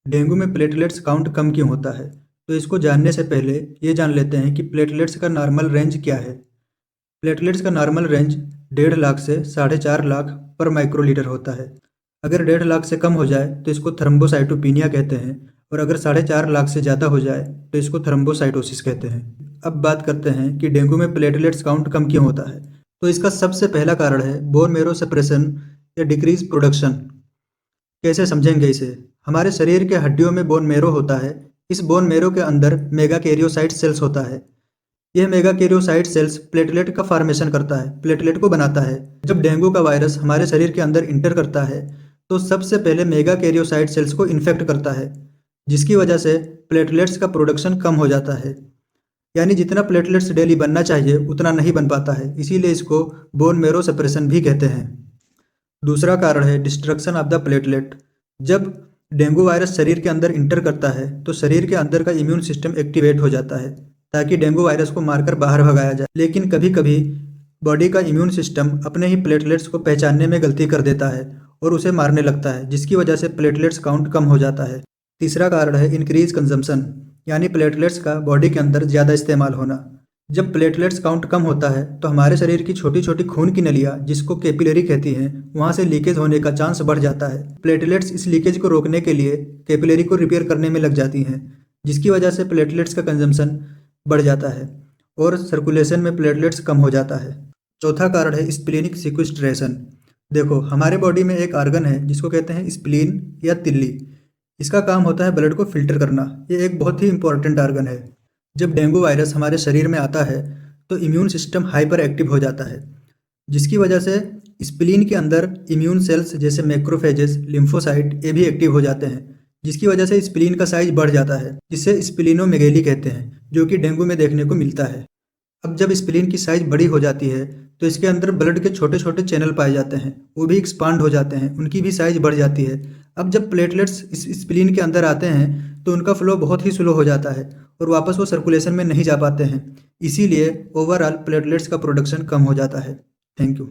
Dengue में platelets count कम क्यों होता है? तो इसको जानने से पहले ये जान लेते हैं कि प्लेटलेट्स का नॉर्मल रेंज क्या है। प्लेटलेट्स का नॉर्मल रेंज 1.5 लाख से 4.5 लाख पर माइक्रोलीटर होता है। अगर 1.5 लाख से कम हो जाए तो इसको थ्रम्बोसाइटोपिनिया कहते हैं, और अगर 4.5 लाख से ज़्यादा हो जाए तो इसको थ्रम्बोसाइटोसिस कहते हैं। अब बात करते हैं कि डेंगू में प्लेटलेट्स काउंट कम क्यों होता है। तो इसका सबसे पहला कारण है बोन मेरो सप्रेशन या डिक्रीज प्रोडक्शन। कैसे समझेंगे इसे? हमारे शरीर के हड्डियों में बोन मेरो होता है। इस बोन मेरो के अंदर मेगाकैरियोसाइट सेल्स होता है। यह मेगाकैरियोसाइट सेल्स प्लेटलेट का फॉर्मेशन करता है, प्लेटलेट को बनाता है। जब डेंगू का वायरस हमारे शरीर के अंदर इंटर करता है तो सबसे पहले मेगाकैरियोसाइट सेल्स को इन्फेक्ट करता है, जिसकी वजह से प्लेटलेट्स का प्रोडक्शन कम हो जाता है। यानी जितना प्लेटलेट्स डेली बनना चाहिए उतना नहीं बन पाता है, इसीलिए इसको बोन मेरो सप्रेशन भी कहते हैं। दूसरा कारण है डिस्ट्रक्शन ऑफ द प्लेटलेट। जब डेंगू वायरस शरीर के अंदर इंटर करता है तो शरीर के अंदर का इम्यून सिस्टम एक्टिवेट हो जाता है ताकि डेंगू वायरस को मारकर बाहर भगाया जाए। लेकिन कभी कभी बॉडी का इम्यून सिस्टम अपने ही प्लेटलेट्स को पहचानने में गलती कर देता है और उसे मारने लगता है, जिसकी वजह से प्लेटलेट्स काउंट कम हो जाता है। तीसरा कारण है इंक्रीज कंजम्पशन, यानी प्लेटलेट्स का बॉडी के अंदर ज़्यादा इस्तेमाल होना। जब प्लेटलेट्स काउंट कम होता है तो हमारे शरीर की छोटी छोटी खून की नलियाँ, जिसको कैपिलरी कहती हैं, वहाँ से लीकेज होने का चांस बढ़ जाता है। प्लेटलेट्स इस लीकेज को रोकने के लिए कैपिलरी को रिपेयर करने में लग जाती हैं, जिसकी वजह से प्लेटलेट्स का कंजम्पशन बढ़ जाता है और सर्कुलेशन में प्लेटलेट्स कम हो जाता है। चौथा कारण है स्प्लीनिक सिक्वेस्ट्रेशन। देखो, हमारे बॉडी में एक ऑर्गन है जिसको कहते हैं स्प्लीन या तिल्ली। इसका काम होता है ब्लड को फिल्टर करना। ये एक बहुत ही इंपॉर्टेंट ऑर्गन है। जब डेंगू वायरस हमारे शरीर में आता है तो इम्यून सिस्टम हाइपर एक्टिव हो जाता है, जिसकी वजह से स्प्लीन के अंदर इम्यून सेल्स जैसे मैक्रोफेजेस, लिम्फोसाइट, ये भी एक्टिव हो जाते हैं, जिसकी वजह से स्प्लीन का साइज बढ़ जाता है, जिसे स्प्लीनोमेगेली कहते हैं, जो कि डेंगू में देखने को मिलता है। अब जब स्प्लीन की साइज बड़ी हो जाती है तो इसके अंदर ब्लड के छोटे छोटे चैनल पाए जाते हैं, वो भी एक्सपांड हो जाते हैं, उनकी भी साइज बढ़ जाती है। अब जब प्लेटलेट्स इस स्प्लीन के अंदर आते हैं तो उनका फ्लो बहुत ही स्लो हो जाता है और वापस वो सर्कुलेशन में नहीं जा पाते हैं। इसीलिए ओवरऑल प्लेटलेट्स का प्रोडक्शन कम हो जाता है। Thank you.